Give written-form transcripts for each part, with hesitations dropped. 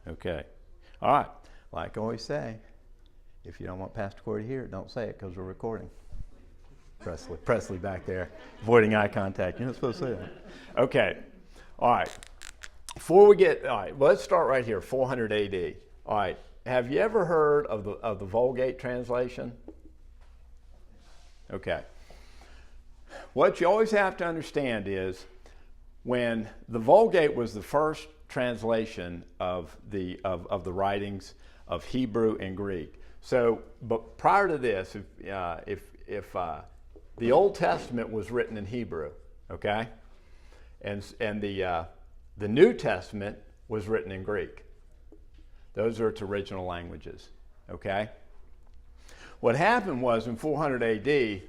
Okay. All right. Like I always say, if you don't want Pastor Corey to hear it, don't say it because we're recording. Presley back there, avoiding eye contact. You're not supposed to say that. Okay. All right. All right, well, let's start right here, 400 AD. All right. Have you ever heard of the Vulgate translation? Okay. What you always have to understand is when the Vulgate was the first translation of the writings of Hebrew and Greek. So, but prior to this, if the Old Testament was written in Hebrew, okay, and the New Testament was written in Greek. Those are its original languages, okay? What happened was in 400 AD,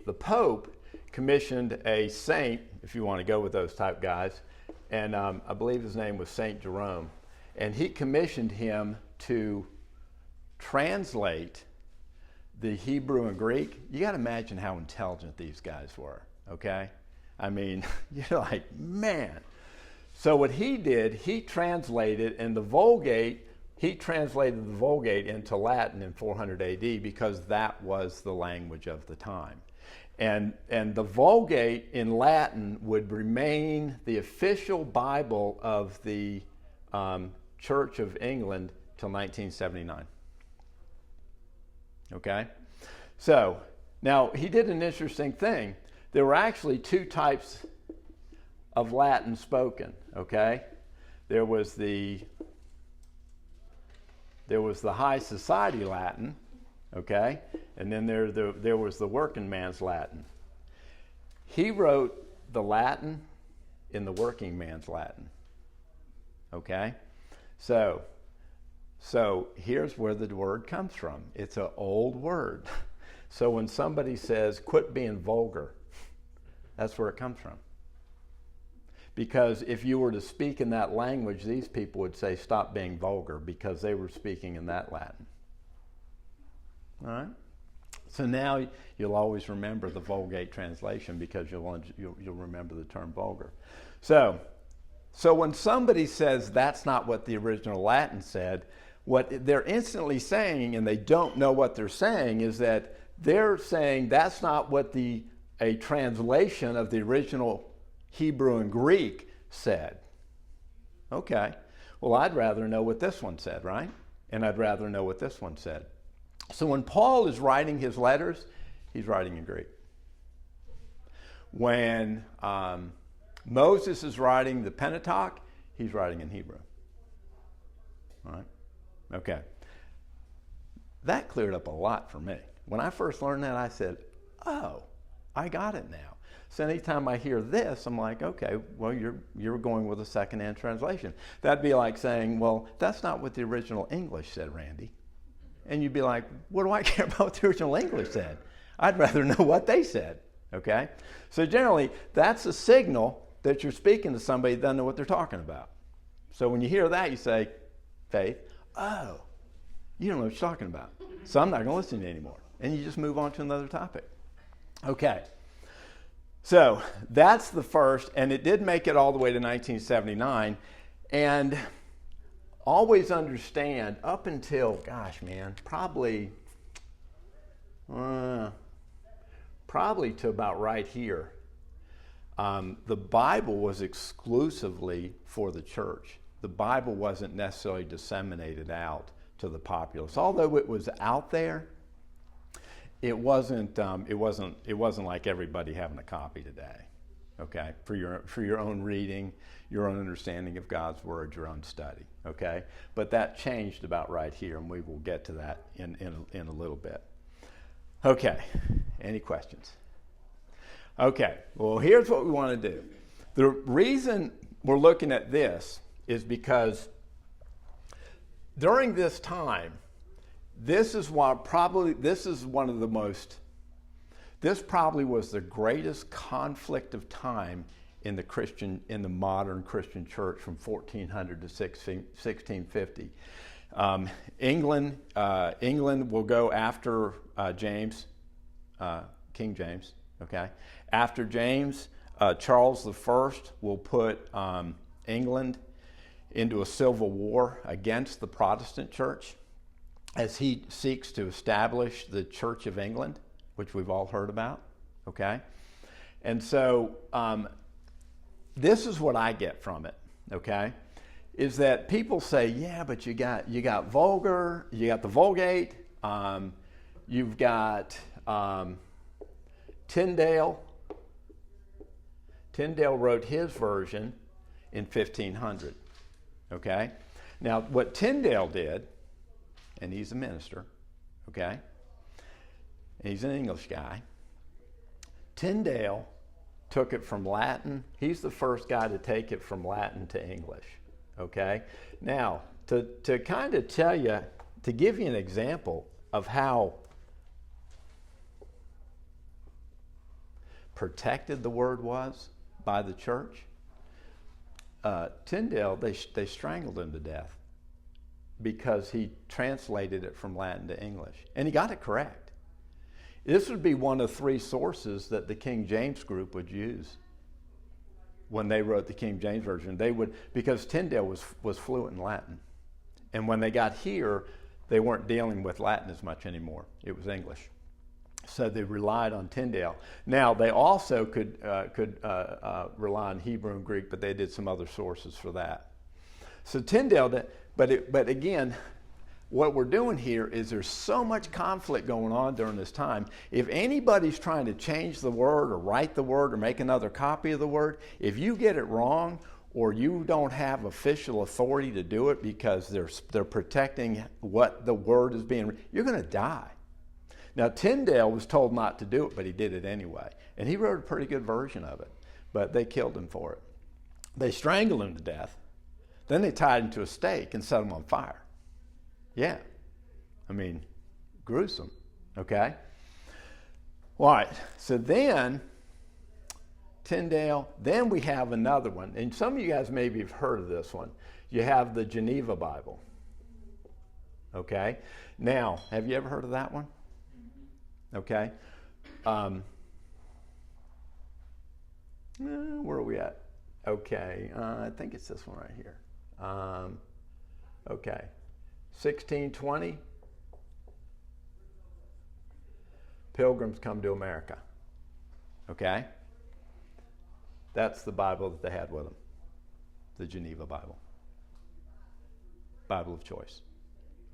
the Pope commissioned a saint, if you want to go with those type guys, and I believe his name was Saint Jerome, and he commissioned him to translate the Hebrew and Greek. You got to imagine how intelligent these guys were, okay? I mean, you're like, man. So what he did, he translated into Vulgate into Latin in 400 AD because that was the language of the time. And the Vulgate in Latin would remain the official Bible of the Church of England till 1979. Okay? So, now he did an interesting thing. There were actually two types of Latin spoken, okay? There was the high society Latin, okay? And then there was the working man's Latin. He wrote the Latin in the working man's Latin, okay? So here's where the word comes from. It's an old word. So when somebody says, quit being vulgar, that's where it comes from. Because if you were to speak in that language, these people would say, stop being vulgar, because they were speaking in that Latin. All right? So now you'll always remember the Vulgate translation because you'll remember the term vulgar. So when somebody says that's not what the original Latin said, what they're instantly saying, and they don't know what they're saying, is that they're saying that's not what a translation of the original Hebrew and Greek said. Okay, well, I'd rather know what this one said, right? And I'd rather know what this one said. So when Paul is writing his letters, he's writing in Greek. When Moses is writing the Pentateuch, he's writing in Hebrew. All right? Okay. That cleared up a lot for me. When I first learned that, I said, oh, I got it now. So anytime I hear this, I'm like, okay, well, you're going with a second-hand translation. That'd be like saying, well, that's not what the original English said, Randy. And you'd be like, what do I care about what the original English said? I'd rather know what they said, okay? So generally, that's a signal that you're speaking to somebody that doesn't know what they're talking about. So when you hear that, you say, Faith, oh, you don't know what you're talking about. So I'm not going to listen to you anymore. And you just move on to another topic. Okay. So that's the first, and it did make it all the way to 1979. And always understand, up until, gosh, man, probably to about right here, the Bible was exclusively for the church. The Bible wasn't necessarily disseminated out to the populace. Although it was out there, it wasn't like everybody having a copy today. Okay, for your own reading, your own understanding of God's word, your own study. Okay, but that changed about right here, and we will get to that in a little bit. Okay, any questions? Okay, well, here's what we want to do. The reason we're looking at this is because during this time, this probably was the greatest conflict of time in the modern Christian church from 1400 to 1650. England will go after James, King James. Okay, after James, Charles I will put England into a civil war against the Protestant church as he seeks to establish the Church of England, which we've all heard about, okay? And so this is what I get from it, okay? Is that people say, yeah, but you got you got the Vulgate, you've got Tyndale. Tyndale wrote his version in 1500, okay? Now, what Tyndale did, and he's a minister, okay? And he's an English guy. Tyndale took it from Latin. He's the first guy to take it from Latin to English, okay? Now, to kind of tell you, to give you an example of how protected the word was by the church, Tyndale, they strangled him to death because he translated it from Latin to English. And he got it correct. This would be one of three sources that the King James group would use when they wrote the King James Version. They would, because Tyndale was fluent in Latin. And when they got here, they weren't dealing with Latin as much anymore. It was English. So they relied on Tyndale. Now, they also could rely on Hebrew and Greek, but they did some other sources for that. So Tyndale, but again, what we're doing here is there's so much conflict going on during this time. If anybody's trying to change the word or write the word or make another copy of the word, if you get it wrong or you don't have official authority to do it because they're protecting what the word is being, you're going to die. Now, Tyndale was told not to do it, but he did it anyway. And he wrote a pretty good version of it, but they killed him for it. They strangled him to death. Then they tied him to a stake and set him on fire. Yeah. I mean, gruesome, okay? All right, so then Tyndale, then we have another one. And some of you guys maybe have heard of this one. You have the Geneva Bible, okay? Now, have you ever heard of that one? Okay. Where are we at? Okay. I think it's this one right here. Okay. 1620. Pilgrims come to America. Okay. That's the Bible that they had with them. The Geneva Bible. Bible of choice.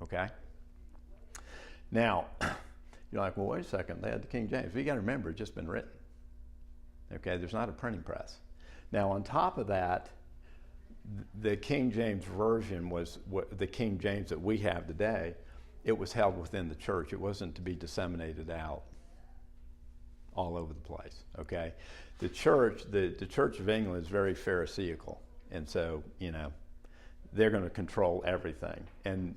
Okay. Now, you're like, well, wait a second. They had the King James. But you got to remember, it's just been written. Okay, there's not a printing press. Now, on top of that, the King James Version was the King James that we have today. It was held within the church. It wasn't to be disseminated out all over the place. Okay, the Church of England is very Pharisaical, and so they're going to control everything and.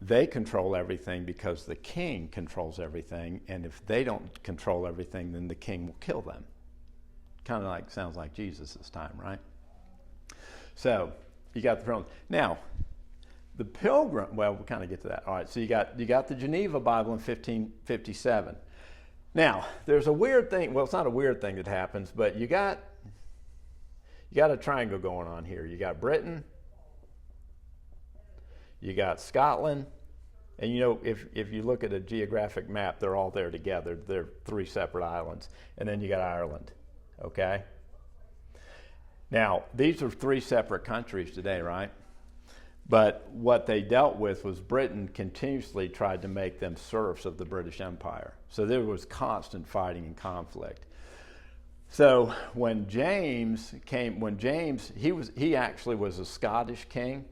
They control everything because the king controls everything, and if they don't control everything, then the king will kill them. Kind of sounds like Jesus this time, right? So you got the throne. Now, the pilgrim. Well, we'll kind of get to that. All right. So you got the Geneva Bible in 1557. Now, there's a weird thing. Well, it's not a weird thing that happens, but you got a triangle going on here. You got Britain. You got Scotland, and if you look at a geographic map, they're all there together. They're three separate islands. And then you got Ireland, okay? Now, these are three separate countries today, right? But what they dealt with was Britain continuously tried to make them serfs of the British Empire. So there was constant fighting and conflict. So when James, he actually was a Scottish king.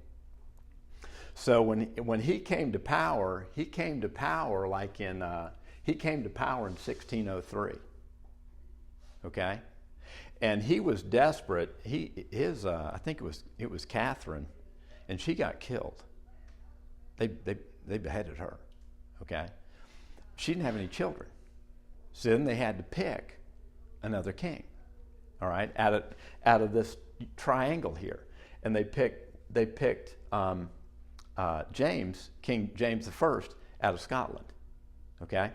So when he came to power, he came to power in 1603. Okay, and he was desperate. I think it was Catherine, and she got killed. They beheaded her. Okay, she didn't have any children, so then they had to pick another king. All right, out of this triangle here, and they picked. King James I out of Scotland, okay?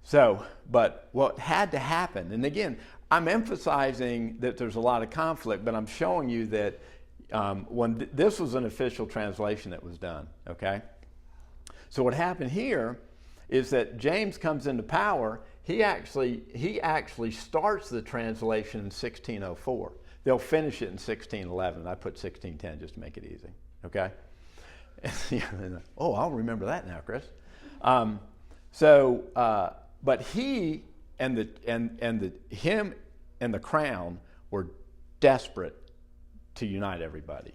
So, but what had to happen, and again, I'm emphasizing that there's a lot of conflict, but I'm showing you that this was an official translation that was done, okay? So what happened here is that James comes into power. He actually starts the translation in 1604. They'll finish it in 1611. I put 1610 just to make it easy, okay? Oh, I'll remember that now, Chris. But he him and the crown were desperate to unite everybody,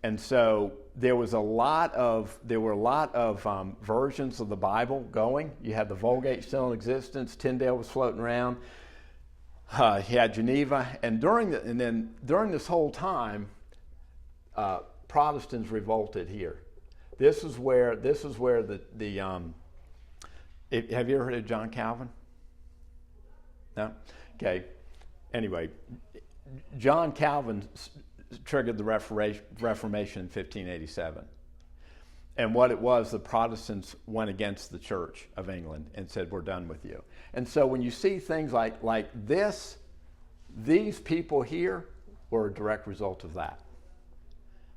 and so there were a lot of versions of the Bible going. You had the Vulgate still in existence. Tyndale was floating around. He had Geneva, and during this whole time, Protestants revolted here. This is where the have you ever heard of John Calvin? No? Okay. Anyway, John Calvin triggered the Reformation in 1587. And what it was, the Protestants went against the Church of England and said, we're done with you. And so when you see things like this, these people here were a direct result of that.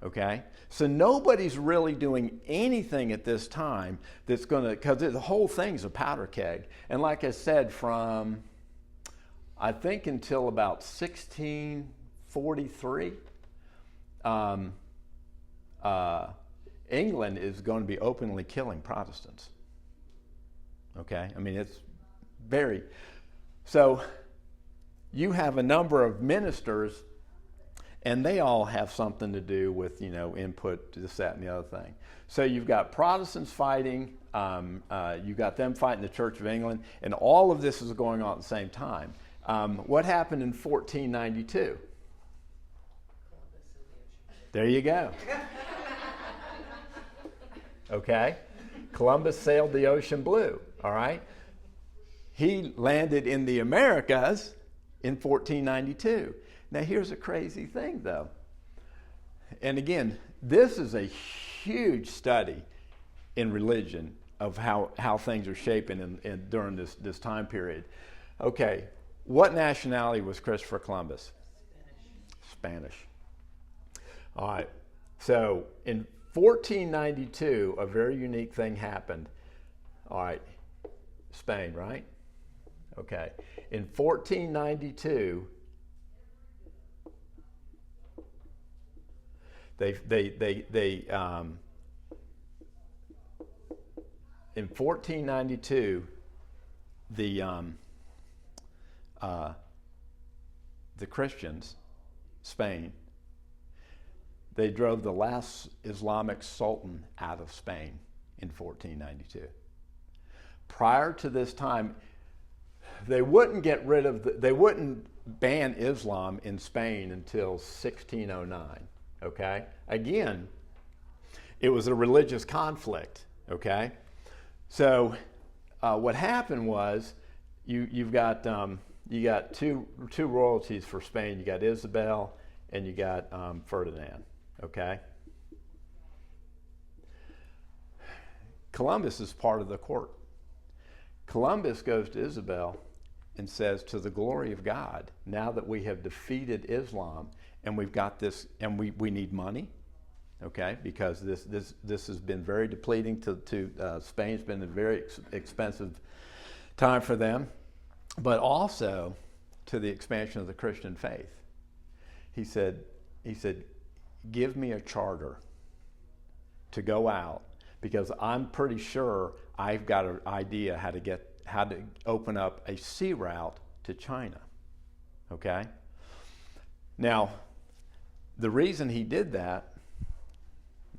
Okay? So nobody's really doing anything at this time that's going to, because the whole thing's a powder keg. And like I said, from, I think until about 1643, England is going to be openly killing Protestants. Okay? I mean, it's very, so you have a number of ministers, and they all have something to do with, input to this, that, and the other thing. So you've got Protestants fighting, you've got them fighting the Church of England, and all of this is going on at the same time. What happened in 1492? There you go. Okay? Columbus sailed the ocean blue, all right? He landed in the Americas in 1492. Now, here's a crazy thing, though. And again, this is a huge study in religion of how things are shaping during this time period. Okay, what nationality was Christopher Columbus? Spanish. All right, so in 1492, a very unique thing happened. All right, Spain, right? Okay, in 1492, in 1492, the Christians, Spain, they drove the last Islamic sultan out of Spain in 1492. Prior to this time, they wouldn't ban Islam in Spain until 1609. Okay? Again, it was a religious conflict. Okay? So what happened was you got two royalties for Spain. You got Isabel and you got Ferdinand. Okay? Columbus is part of the court. Columbus goes to Isabel and says, to the glory of God, now that we have defeated Islam and we've got this, and we need money, okay, because this has been very depleting to Spain's been a very expensive time for them, but also to the expansion of the Christian faith. He said, give me a charter to go out, because I'm pretty sure I've got an idea how to open up a sea route to China. Okay? Now, the reason he did that,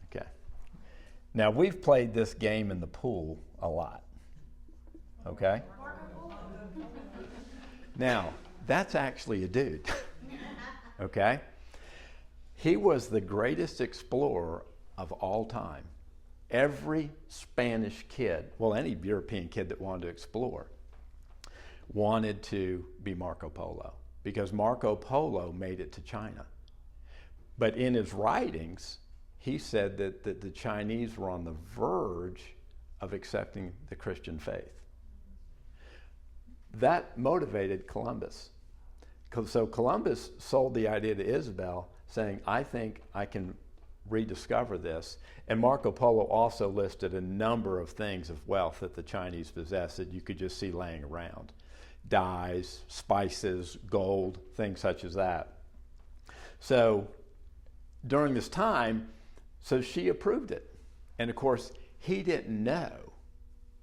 okay. Now, we've played this game in the pool a lot. Okay? Now, that's actually a dude. Okay? He was the greatest explorer of all time. Every Spanish kid, well, any European kid that wanted to explore, wanted to be Marco Polo, because Marco Polo made it to China. But in his writings, he said that the Chinese were on the verge of accepting the Christian faith. That motivated Columbus. So Columbus sold the idea to Isabel, saying, I think I can rediscover this. And Marco Polo also listed a number of things of wealth that the Chinese possessed that you could just see laying around. Dyes, spices, gold, things such as that. So during this time, so she approved it. And of course, he didn't know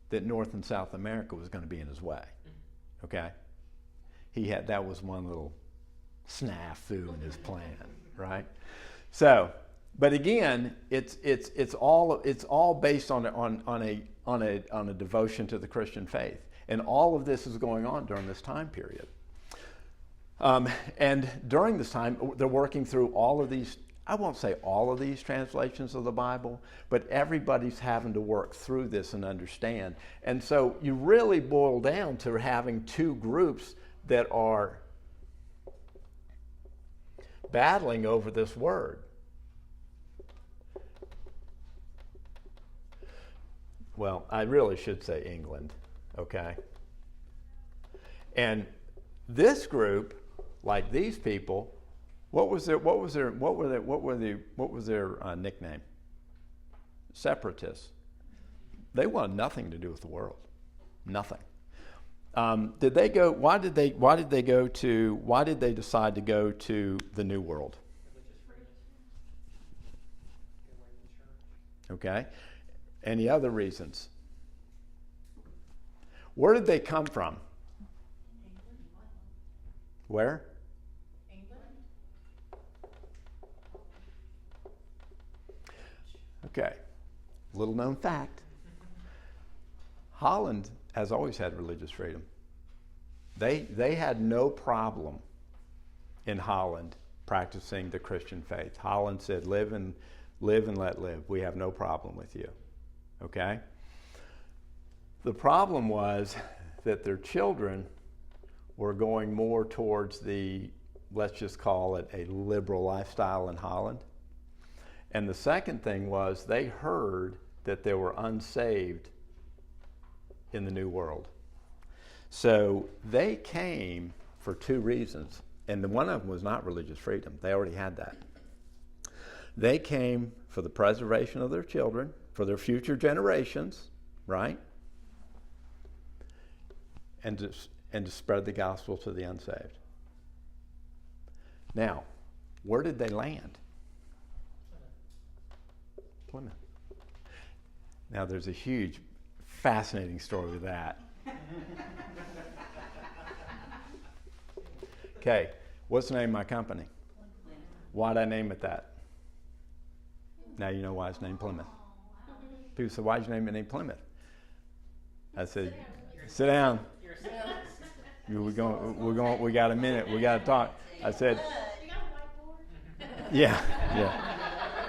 that North and South America was going to be in his way. Okay? That was one little snafu in his plan, right? So, but again, it's all based on a devotion to the Christian faith, and all of this is going on during this time period. And during this time, they're working through all of these. I won't say all of these translations of the Bible, but everybody's having to work through this and understand. And so you really boil down to having two groups that are battling over this word. Well, I really should say England, okay? And this group, like these people, what was their nickname? Separatists. They wanted nothing to do with the world, nothing. Did they go? Why did they decide to go to the New World? Okay. Any other reasons? Where did they come from? Where? England. Okay. Little known fact. Holland has always had religious freedom. They had no problem in Holland practicing the Christian faith. Holland said, live and let live. We have no problem with you. Okay? The problem was that their children were going more towards let's just call it a liberal lifestyle in Holland. And the second thing was they heard that there were unsaved in the New World. So they came for two reasons. And one of them was not religious freedom. They already had that. They came for the preservation of their children, for their future generations, right? And to spread the gospel to the unsaved. Now, where did they land? Plymouth. Now, there's a huge, fascinating story with that. Okay, what's the name of my company? Why'd I name it that? Now you know why it's named Plymouth. People said, why'd you name it Plymouth? I said, sit down. We got a minute. We got to talk. I said, yeah.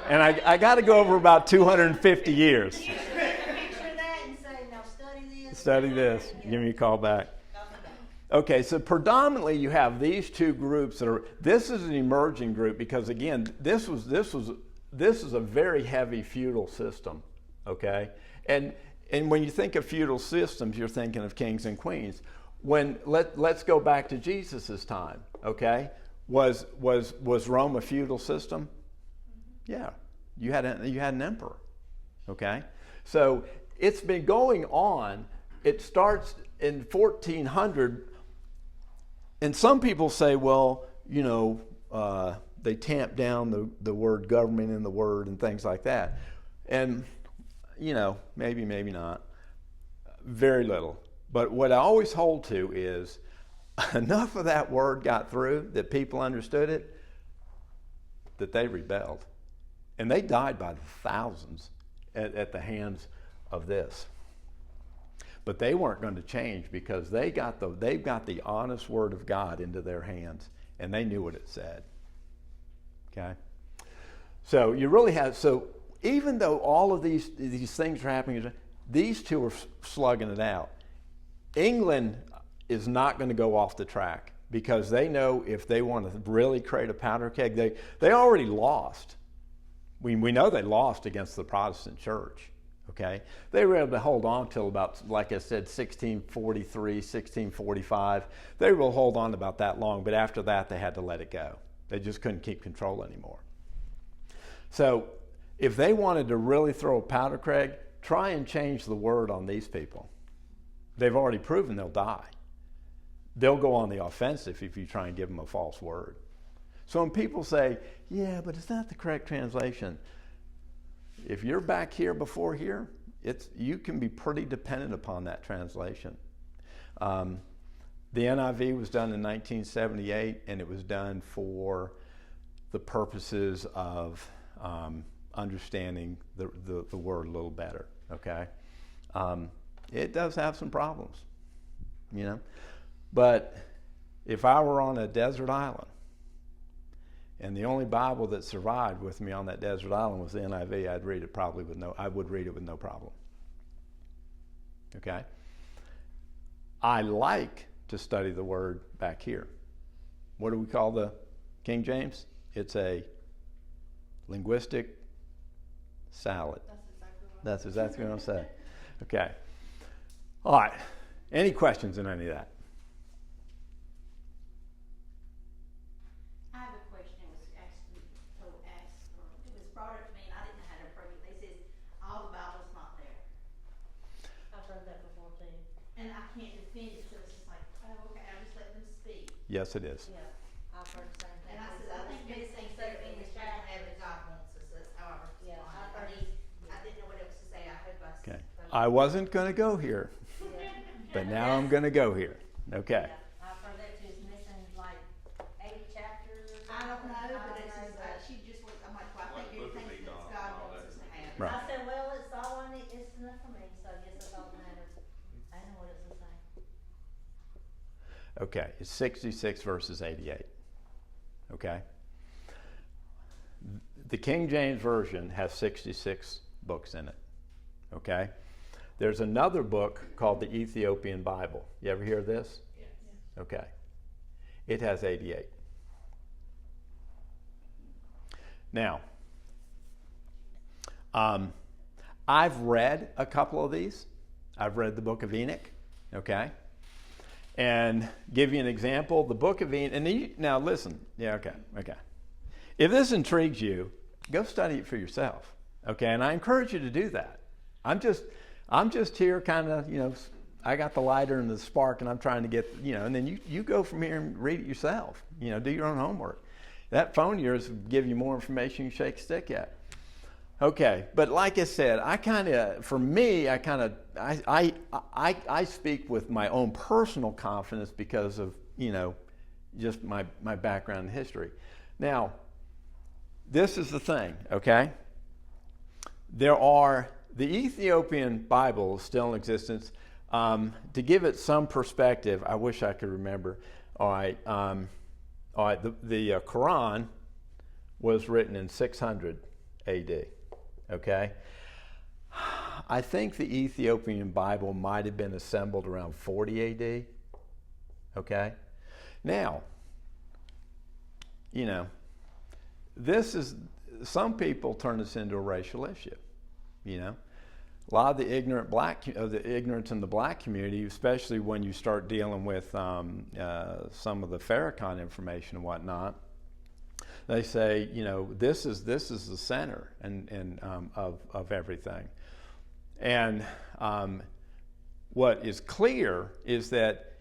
And I got to go over about 250 years. Picture that and say, now study this. Study this. Give me a call back. Okay, so predominantly you have these two groups that are. This is an emerging group because this is a very heavy feudal system. Okay, and when you think of feudal systems, you're thinking of kings and queens. Let's go back to Jesus' time. Okay, was Rome a feudal system? Yeah, you had an emperor. Okay, so it's been going on. It starts in 1400, and some people say, well, they tamp down the word government in the word and things like that, and maybe not, very little. But what I always hold to is enough of that word got through that people understood it, that they rebelled. And they died by the thousands at the hands of this. But they weren't going to change because they've got the honest word of God into their hands, and they knew what it said. Okay? So you really have, so even though all of these things are happening, these two are slugging it out. England is not going to go off the track because they know if they want to really create a powder keg, they already lost. We know they lost against the Protestant church, okay? They were able to hold on till about, like I said, 1643, 1645. They will hold on about that long, but after that, they had to let it go. They just couldn't keep control anymore. So if they wanted to really throw a powder keg, try and change the word on these people. They've already proven they'll die. They'll go on the offensive if you try and give them a false word. So when people say, yeah, but it's not the correct translation, if you're back here before here, you can be pretty dependent upon that translation. The NIV was done in 1978, and it was done for the purposes of understanding the word a little better, okay? It does have some problems, you know? But if I were on a desert island, and the only Bible that survived with me on that desert island was the NIV, I would read it with no problem. Okay? I like to study the word back here. What do we call the King James? It's a linguistic salad. That's exactly what I'm saying. Okay. All right. Any questions on any of that? I have a question. It was brought up to me, and I didn't know how to approach it. They said all the Bible's not there. I've heard that before too. And I can't defend it, so it's just like, oh, okay, I'll just let them speak. Yes, it is. Yeah, I've heard the same thing. And I said, I think these things that are in the chat have the God wants us. That's how I respond. Yeah, I didn't know what else to say. I hope I Okay. I wasn't going to go here, but now I'm going to go here. Okay. Yeah, I've heard that too. It's missing like 8 chapters. I don't know, but it's just, she just was, I'm like, well, I think everything that God wants us to have. Right. I said, well, it's all I need, it's enough for me, so I guess that's all that matters. I know what it's saying. Okay, it's 66 verses 88. Okay? The King James Version has 66 books in it. Okay? There's another book called the Ethiopian Bible. You ever hear of this? Yes. Okay. It has 88. Now, I've read a couple of these. I've read the book of Enoch. Okay? And give you an example, the book of Enoch. And now listen. Yeah, okay. If this intrigues you, go study it for yourself. Okay? And I encourage you to do that. I'm just here kind of, I got the lighter and the spark, and I'm trying to get, and then you go from here and read it yourself. Do your own homework. That phone of yours will give you more information you shake a stick at. Okay, but like I said, I speak with my own personal confidence because of, just my background in history. Now, this is the thing, okay? The Ethiopian Bible is still in existence. To give it some perspective, I wish I could remember. All right, the Quran was written in 600 AD. Okay, I think the Ethiopian Bible might have been assembled around 40 AD. Okay, now, some people turn this into a racial issue. A lot of the ignorance in the black community, especially when you start dealing with some of the Farrakhan information and whatnot, they say, this is the center of everything. And what is clear is that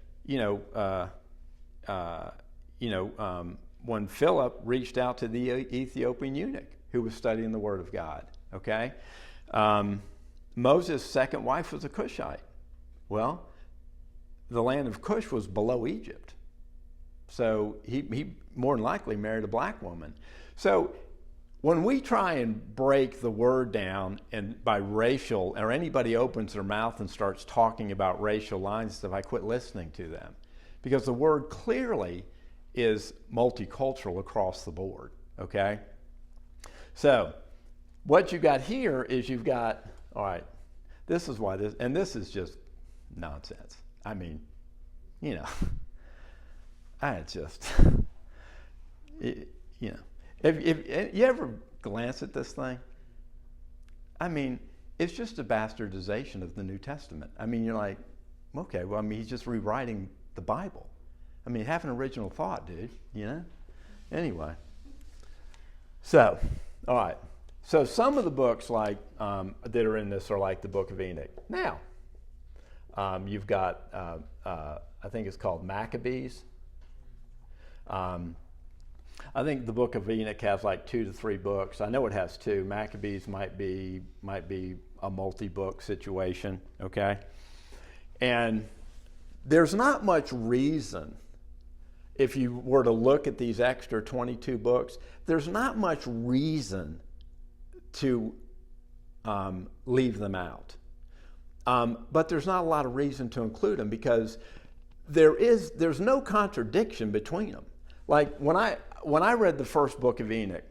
when Philip reached out to the Ethiopian eunuch who was studying the Word of God, okay. Moses' second wife was a Cushite. Well, the land of Cush was below Egypt. So he more than likely married a black woman. So when we try and break the word down and by racial, or anybody opens their mouth and starts talking about racial lines and stuff, I quit listening to them. Because the word clearly is multicultural across the board, okay? So what you got here is all right, this is why this is just nonsense. I mean, if you ever glance at this thing, I mean, it's just a bastardization of the New Testament. I mean, you're like, okay, well, he's just rewriting the Bible. I mean, have an original thought, dude, Anyway. So, all right. So some of the books like that are in this are like the Book of Enoch. Now, you've got, I think it's called Maccabees. I think the Book of Enoch has like 2 to 3 books. I know it has 2. Maccabees might be a multi-book situation, okay? And there's not much reason, if you were to look at these extra 22 books, there's not much reason to leave them out. But there's not a lot of reason to include them because there's no contradiction between them. Like when I read the first book of Enoch,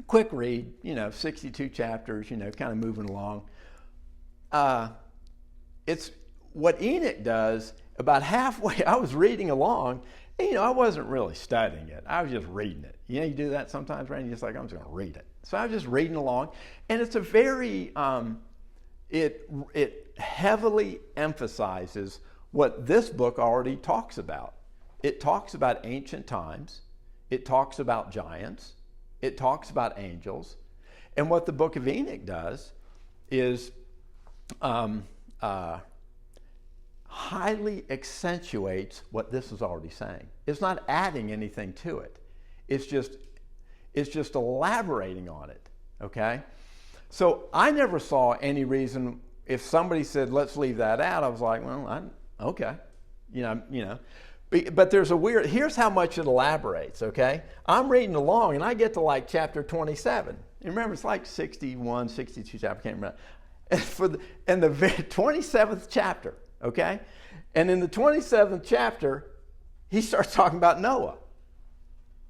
quick read, 62 chapters, kind of moving along. It's what Enoch does. About halfway, I was reading along, and, I wasn't really studying it. I was just reading it. You do that sometimes, right? You're just like, I'm just going to read it. So I was just reading along, and it's a very, it heavily emphasizes what this book already talks about. It talks about ancient times. It talks about giants. It talks about angels. And what the book of Enoch does is highly accentuates what this is already saying. It's not adding anything to it. It's just elaborating on it, okay? So I never saw any reason, if somebody said, let's leave that out, I was like, well, okay. But there's here's how much it elaborates, okay? I'm reading along, and I get to like chapter 27. You remember, it's like 61, 62 chapter, I can't remember. And the 27th chapter, okay? And in the 27th chapter, he starts talking about Noah.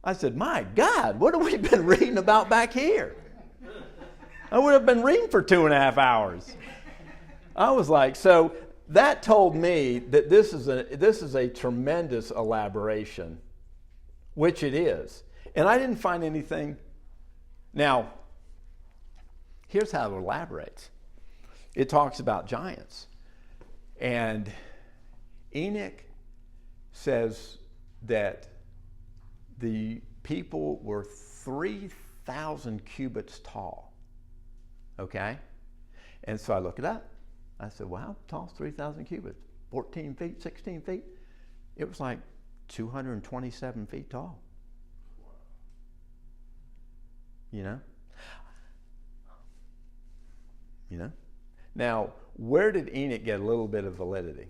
I said, my God, what have we been reading about back here? I would have been reading for 2.5 hours. I was like, so that told me that this is a tremendous elaboration, which it is. And I didn't find anything. Now, here's how it elaborates. It talks about giants. And Enoch says that the people were 3,000 cubits tall. Okay? And so I look it up. I said, well, how tall is 3,000 cubits? 14 feet, 16 feet? It was like 227 feet tall. You know? Now, where did Enoch get a little bit of validity?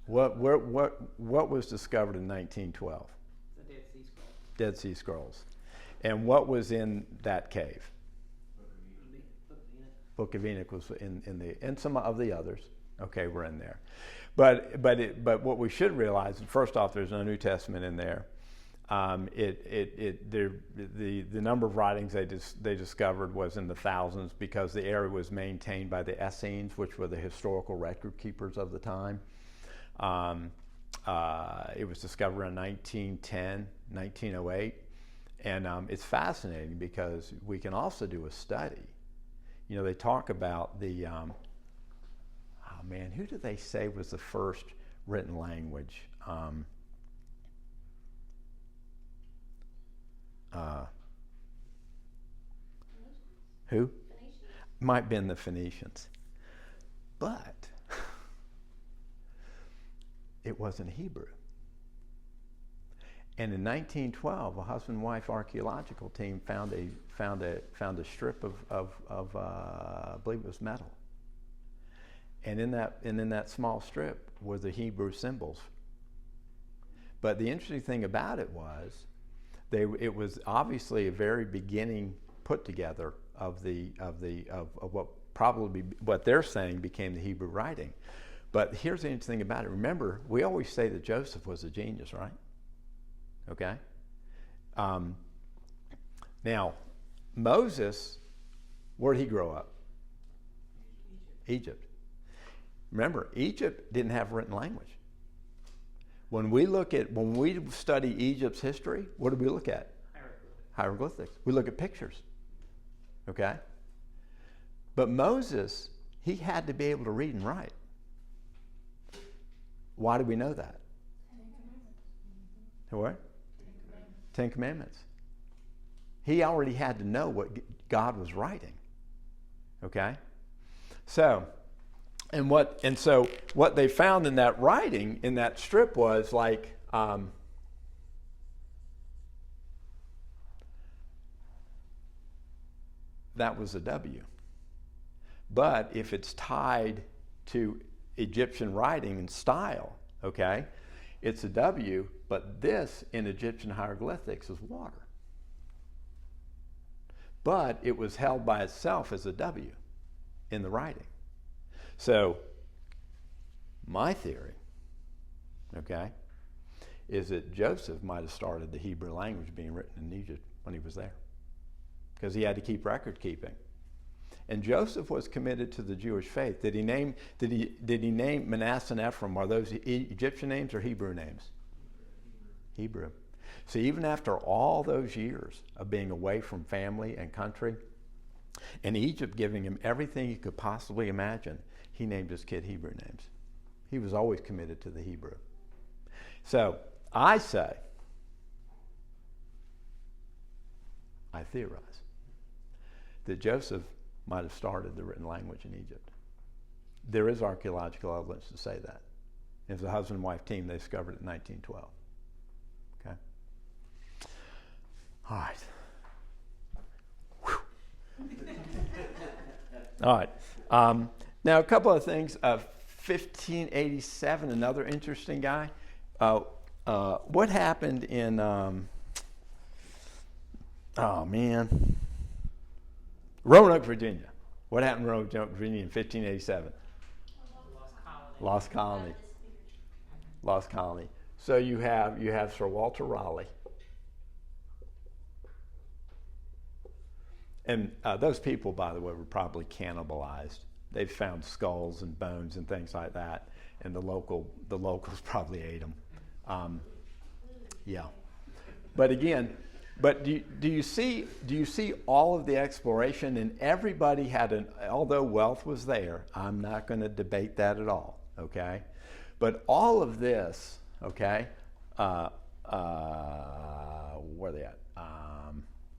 What was discovered in 1912? The Dead Sea Scrolls. Dead Sea Scrolls. And what was in that cave? Book of Enoch was and some of the others. Okay, were in there. But what we should realize, first off, there's no New Testament in there. The number of writings they discovered was in the thousands because the area was maintained by the Essenes, which were the historical record keepers of the time. It was discovered in 1910, 1908, and it's fascinating because we can also do a study. They talk about the, who did they say was the first written language? Who? Might have been the Phoenicians. But it wasn't Hebrew. And in 1912, a husband-wife archaeological team found a strip of I believe it was metal. And in that small strip were the Hebrew symbols. But the interesting thing about it was, it was obviously a very beginning put together of what they're saying became the Hebrew writing. But here's the interesting thing about it. Remember, we always say that Joseph was a genius, right? Okay? Now, Moses, where did he grow up? Egypt. Remember, Egypt didn't have a written language. When we study Egypt's history, what do we look at? Hieroglyphics. We look at pictures. Okay? But Moses, he had to be able to read and write. Why do we know that? What? Ten Commandments. He already had to know what God was writing. Okay? So what they found in that writing, in that strip, was like that was a W. But if it's tied to Egyptian writing and style, okay, it's a W, but this in Egyptian hieroglyphics is water. But it was held by itself as a W in the writing. So my theory, okay, is that Joseph might have started the Hebrew language being written in Egypt when he was there, because he had to keep record keeping. And Joseph was committed to the Jewish faith. Did he name Manasseh and Ephraim? Are those Egyptian names or Hebrew names? Hebrew. So even after all those years of being away from family and country, and Egypt giving him everything he could possibly imagine, he named his kid Hebrew names. He was always committed to the Hebrew. So I theorize that Joseph might have started the written language in Egypt. There is archaeological evidence to say that. As a husband and wife team, they discovered it in 1912. Okay? All right. All right. Now, a couple of things. 1587, another interesting guy. What happened in, Roanoke, Virginia. What happened in Roanoke, Virginia in 1587? Lost colony. Lost colony. So you have Sir Walter Raleigh. And those people, by the way, were probably cannibalized. They've found skulls and bones and things like that, and the locals probably ate them. Yeah. But again, do you see all of the exploration? And everybody had although wealth was there, I'm not going to debate that at all, okay? But all of this, okay, where are they at?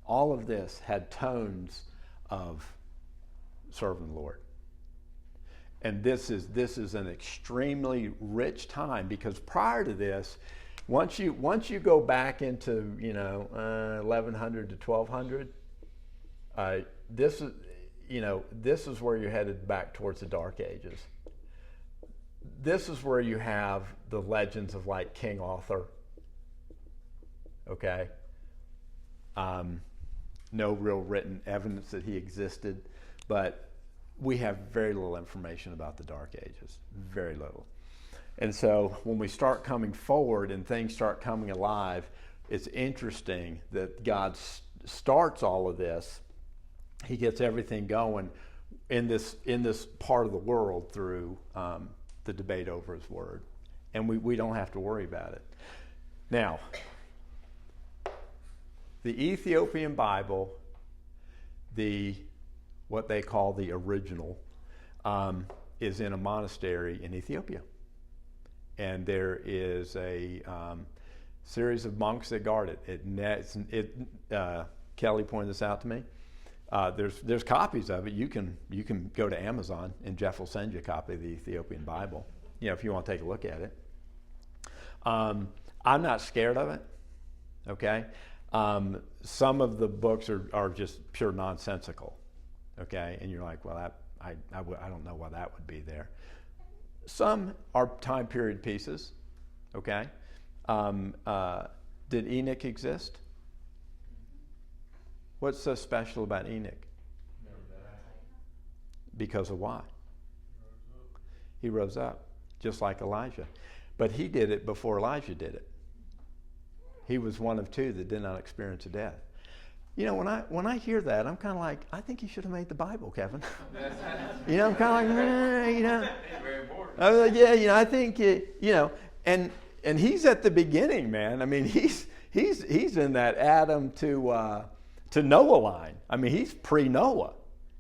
All of this had tones of serving the Lord. And this is an extremely rich time, because prior to this, once you go back into 1100 to 1200, this is where you're headed back towards the Dark Ages. This is where you have the legends of like King Arthur. Okay. No real written evidence that he existed, but we have very little information about the Dark Ages, very little. And so when we start coming forward and things start coming alive, it's interesting that God starts all of this. He gets everything going in this part of the world through the debate over his word. And we don't have to worry about it. Now, the Ethiopian Bible, what they call the original, is in a monastery in Ethiopia. And there is a series of monks that guard it. Kelly pointed this out to me. There's copies of it. You can go to Amazon and Jeff will send you a copy of the Ethiopian Bible, if you want to take a look at it. I'm not scared of it. Okay. Some of the books are just pure nonsensical, okay? And you're like, well, I don't know why that would be there. Some are time period pieces, okay? Did Enoch exist? What's so special about Enoch? Because of why? He rose up, just like Elijah. But he did it before Elijah did it. He was one of two that did not experience a death. When I hear that, I'm kind of like, I think you should have made the Bible, Kevin. I'm kind of like, Very important. I was like, I think, and he's at the beginning, man. I mean, he's in that Adam to Noah line. I mean, he's pre-Noah.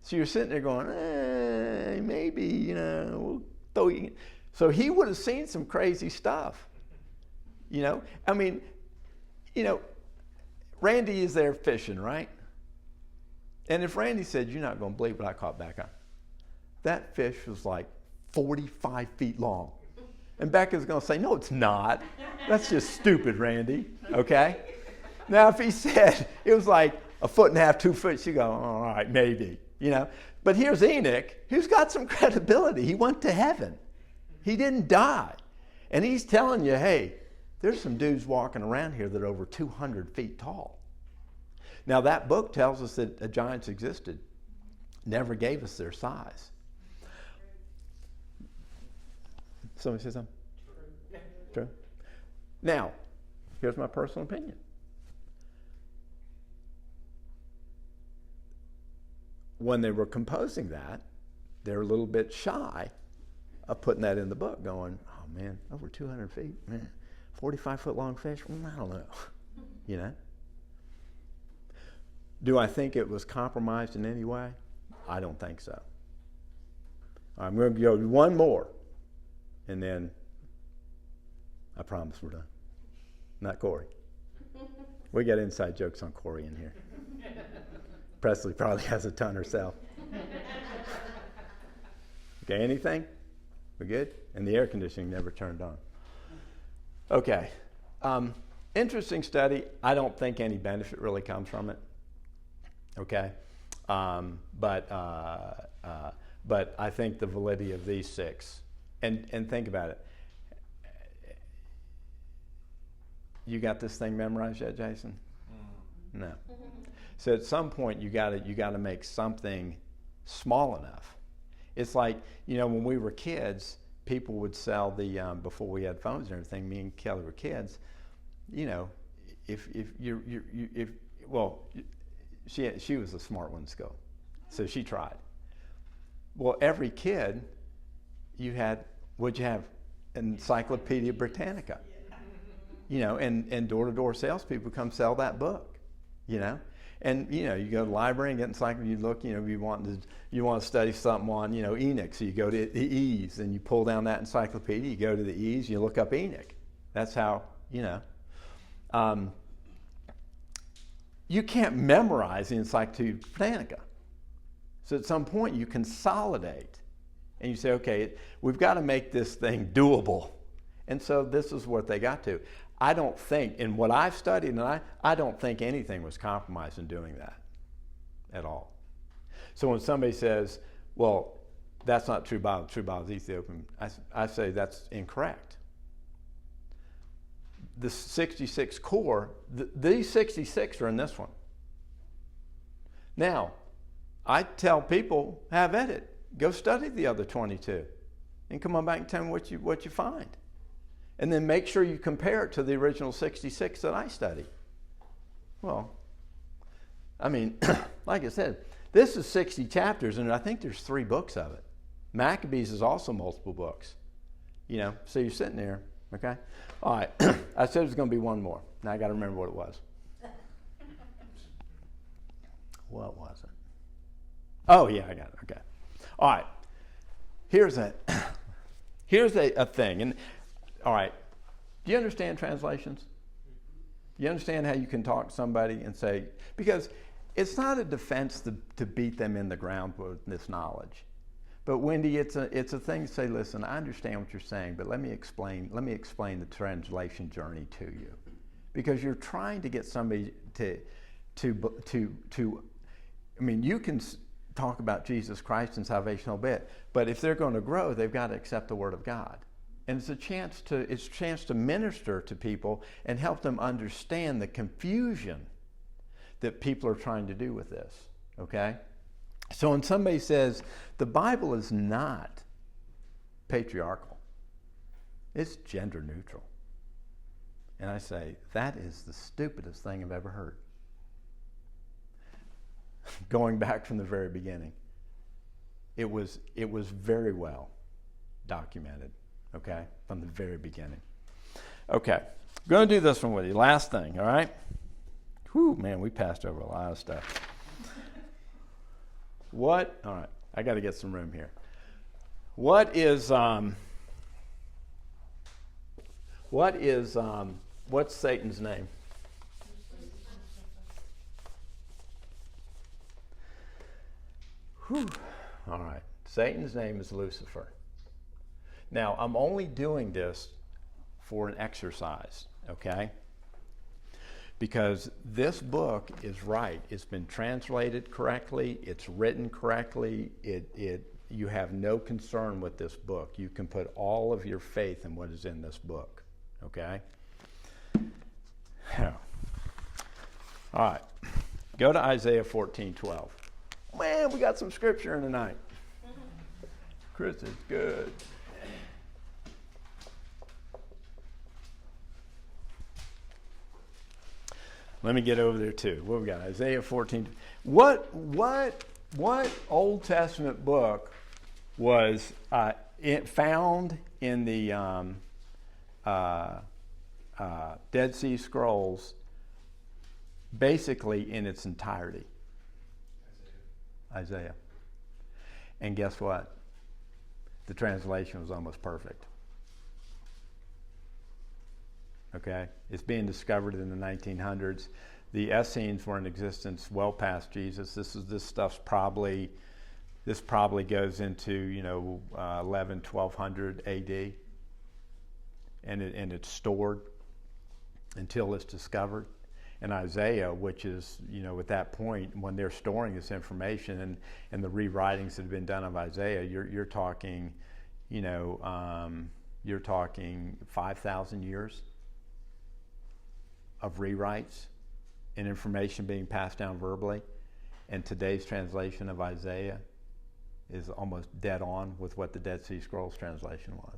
So you're sitting there going, maybe, we'll throw you. So he would have seen some crazy stuff. I mean, Randy is there fishing, right? And if Randy said, you're not going to believe what I caught back on, that fish was like 45 feet long. And Becca's going to say, no, it's not. That's just stupid, Randy. Okay? Now, if he said it was like 1.5 feet, 2 feet, she'd go, all right, maybe. You know? But here's Enoch, who's got some credibility. He went to heaven. He didn't die. And he's telling you, hey, there's some dudes walking around here that are over 200 feet tall. Now, that book tells us that giants existed. Never gave us their size. Somebody say something? True. Now, here's my personal opinion. When they were composing that, they were a little bit shy of putting that in the book, going, oh man, over 200 feet, man, 45-foot long fish, I don't know, you know? Do I think it was compromised in any way? I don't think so. I'm going to go one more, and then I promise we're done. Not Corey. We got inside jokes on Corey in here. Presley probably has a ton herself. Okay, anything? We good? And the air conditioning never turned on. Okay. Interesting study. I don't think any benefit really comes from it. Okay. But I think the validity of these 6. And think about it. You got this thing memorized yet, Jason? No. So at some point you got to make something small enough. It's like, you know, when we were kids, people would sell the before we had phones and everything. Me and Kelly were kids. You know, she was a smart one in school, so she tried. Well, every kid, what'd you have? Encyclopedia Britannica. You know, and door-to-door salespeople come sell that book. You know. And, you know, you go to the library and get encyclopedia, you look, you know, you want to study something on, you know, Enoch. So you go to the E's and you pull down that encyclopedia, you go to the E's, you look up Enoch. That's how, you know. You can't memorize the Encyclopedia Britannica. So at some point you consolidate and you say, okay, we've got to make this thing doable. And so this is what they got to. I don't think, in what I've studied, and I don't think anything was compromised in doing that at all. So when somebody says, well, that's not true Bible, true Bible is Ethiopian, I say that's incorrect. The 66 core, these 66 are in this one. Now, I tell people, have at it. Go study the other 22 and come on back and tell me what you find. And then make sure you compare it to the original 66 that I studied. Well, I mean, like I said, this is 60 chapters, and I think there's 3 books of it. Maccabees is also multiple books. You know, so you're sitting there, okay? All right, I said there's going to be one more. Now I got to remember what it was. What was it? Oh, yeah, I got it, okay. All right, here's a thing. And all right, do you understand translations? Do you understand how you can talk to somebody and say, because it's not a defense to beat them in the ground with this knowledge. But Wendy, it's a thing to say, listen, I understand what you're saying, but let me explain the translation journey to you. Because you're trying to get somebody to I mean, you can talk about Jesus Christ and salvation a bit, but if they're going to grow, they've got to accept the Word of God. And it's a chance to minister to people and help them understand the confusion that people are trying to do with this, okay? So when somebody says, the Bible is not patriarchal, it's gender neutral. And I say, that is the stupidest thing I've ever heard. Going back from the very beginning, it was very well documented. Okay, from the very beginning. Okay, I'm going to do this one with you. Last thing, all right? Whew, man, we passed over a lot of stuff. All right, I got to get some room here. What's Satan's name? Whew. All right. Satan's name is Lucifer. Now, I'm only doing this for an exercise, okay? Because this book is right. It's been translated correctly. It's written correctly. You have no concern with this book. You can put all of your faith in what is in this book, okay? All right. Go to Isaiah 14:12. Man, we got some scripture in tonight. Chris is good. Let me get over there too. What we got? Isaiah 14. What Old Testament book was found in the Dead Sea Scrolls basically in its entirety? Isaiah. And guess what? The translation was almost perfect. Okay? It's being discovered in the 1900s. The Essenes were in existence well past Jesus. This probably goes into 1200 AD, and it's stored until it's discovered. And Isaiah, which is at that point when they're storing this information and the rewritings that have been done of Isaiah, you're talking 5,000 years of rewrites and information being passed down verbally. And today's translation of Isaiah is almost dead on with what the Dead Sea Scrolls translation was.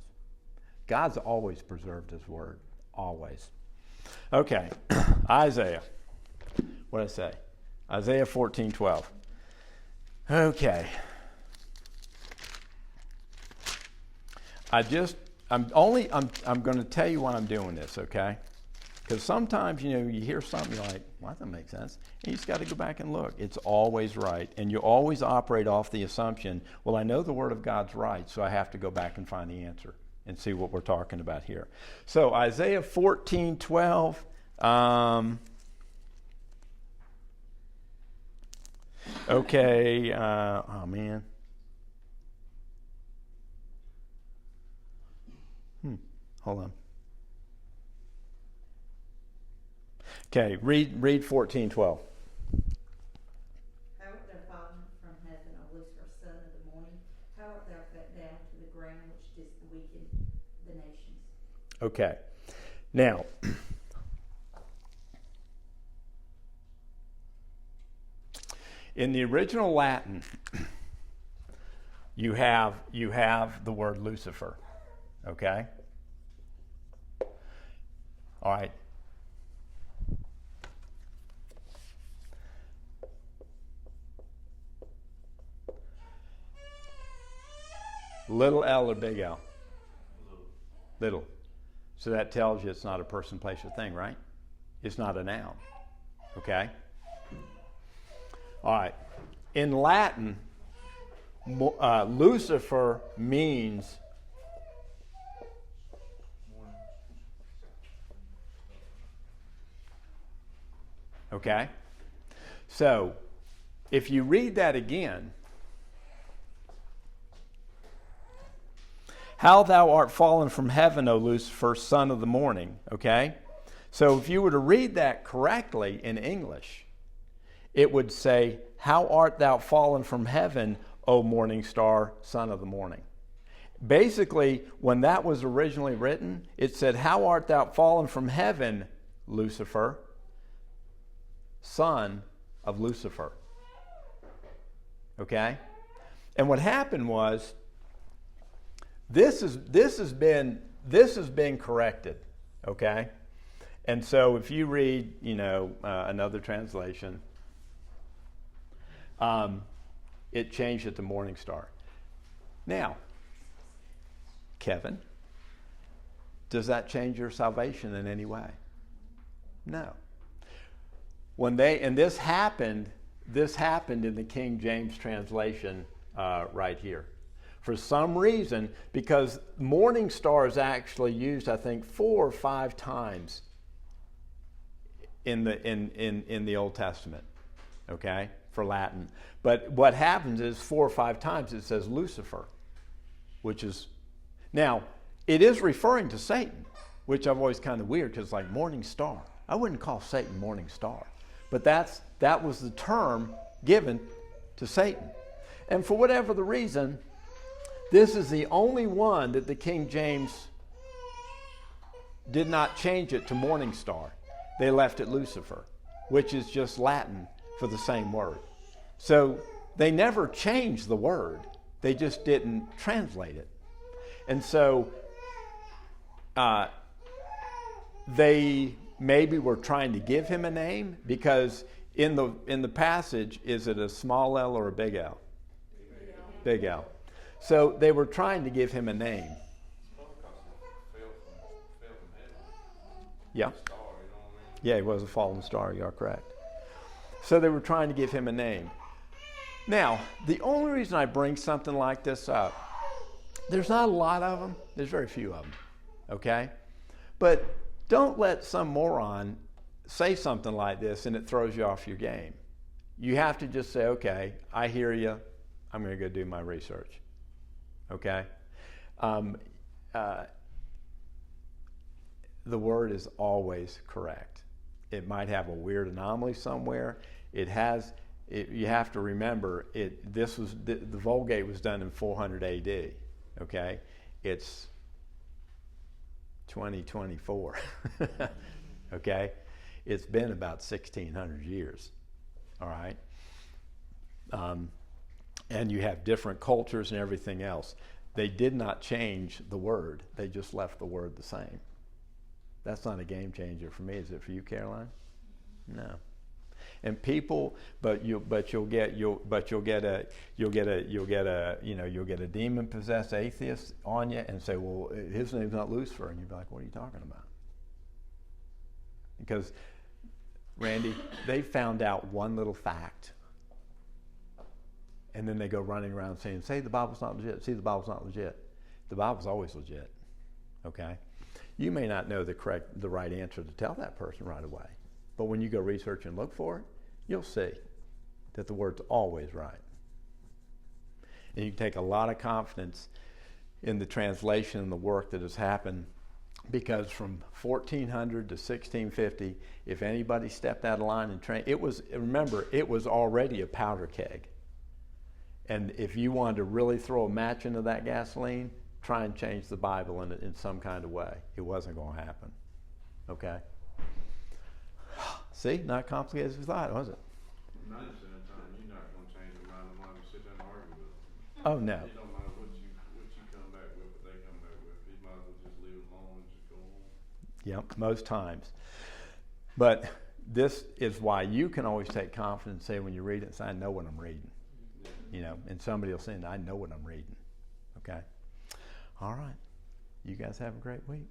God's always preserved his word, always. Okay, Isaiah. What did I say? Isaiah 14:12. Okay. I'm going to tell you why I'm doing this, okay? Because sometimes, you hear something, you're like, well, that doesn't make sense. And you just got to go back and look. It's always right. And you always operate off the assumption, well, I know the Word of God's right, so I have to go back and find the answer and see what we're talking about here. So Isaiah 14:12. Okay. Oh, man. Hold on. Okay, read 14:12. How art thou fallen from heaven, O Lucifer, son of the morning? How art thou cut down to the ground, which didst weaken the nations? Okay. Now, in the original Latin, you have the word Lucifer. Okay? All right. Little L or big L? Little. So that tells you it's not a person, place, or thing, right? It's not a noun. Okay? All right. In Latin, Lucifer means okay? So, if you read that again, how thou art fallen from heaven, O Lucifer, son of the morning, okay? So if you were to read that correctly in English, it would say, how art thou fallen from heaven, O morning star, son of the morning. Basically, when that was originally written, it said, how art thou fallen from heaven, Lucifer, son of Lucifer. Okay? And what happened was, this has been corrected. Okay? And so if you read, another translation, it changed it to morning star. Now, Kevin, does that change your salvation in any way? No. This happened in the King James translation right here. For some reason, because morning star is actually used, I think, 4 or 5 times in the Old Testament. Okay? for Latin. But what happens is 4 or 5 times it says Lucifer, which is, now, it is referring to Satan, which I've always kind of weird because it's like morning star. I wouldn't call Satan morning star, but that was the term given to Satan. And for whatever the reason, this is the only one that the King James did not change it to morning star. They left it Lucifer, which is just Latin for the same word. So they never changed the word. They just didn't translate it. And so they maybe were trying to give him a name, because in the passage, is it a small L or a big L? Big L. So they were trying to give him a name. Yeah. Yeah, he was a fallen star, you are correct. So they were trying to give him a name. Now, the only reason I bring something like this up, there's not a lot of them. There's very few of them, okay? But don't let some moron say something like this and it throws you off your game. You have to just say, okay, I hear you. I'm going to go do my research, okay? The word is always correct. It might have a weird anomaly somewhere. You have to remember, the Vulgate was done in 400 AD, okay? It's 2024, okay? It's been about 1,600 years, all right? And you have different cultures and everything else. They did not change the word. They just left the word the same. That's not a game changer for me. Is it for you, Caroline? No. And people, you'll get a demon possessed atheist on you and say, well, his name's not Lucifer, and you'll be like, what are you talking about? Because, Randy, they found out one little fact, and then they go running around saying, say the Bible's not legit. See, the Bible's not legit. The Bible's always legit. Okay. You may not know the right answer to tell that person right away, but when you go research and look for it, you'll see that the word's always right. And you can take a lot of confidence in the translation and the work that has happened, because from 1400 to 1650, if anybody stepped out of line and remember, it was already a powder keg. And if you wanted to really throw a match into that gasoline, try and change the Bible in some kind of way. It wasn't going to happen. Okay? See? Not complicated as we thought, was it? 90% of the time, you're not going to change your mind no matter you sit there and argue with them. Oh, no. It don't matter what you come back with, what they come back with. You might as well just leave it alone and just go on. Yep, most times. But this is why you can always take confidence and say when you read it, say, I know what I'm reading. You know, and somebody will say, I know what I'm reading. Okay? All right. You guys have a great week.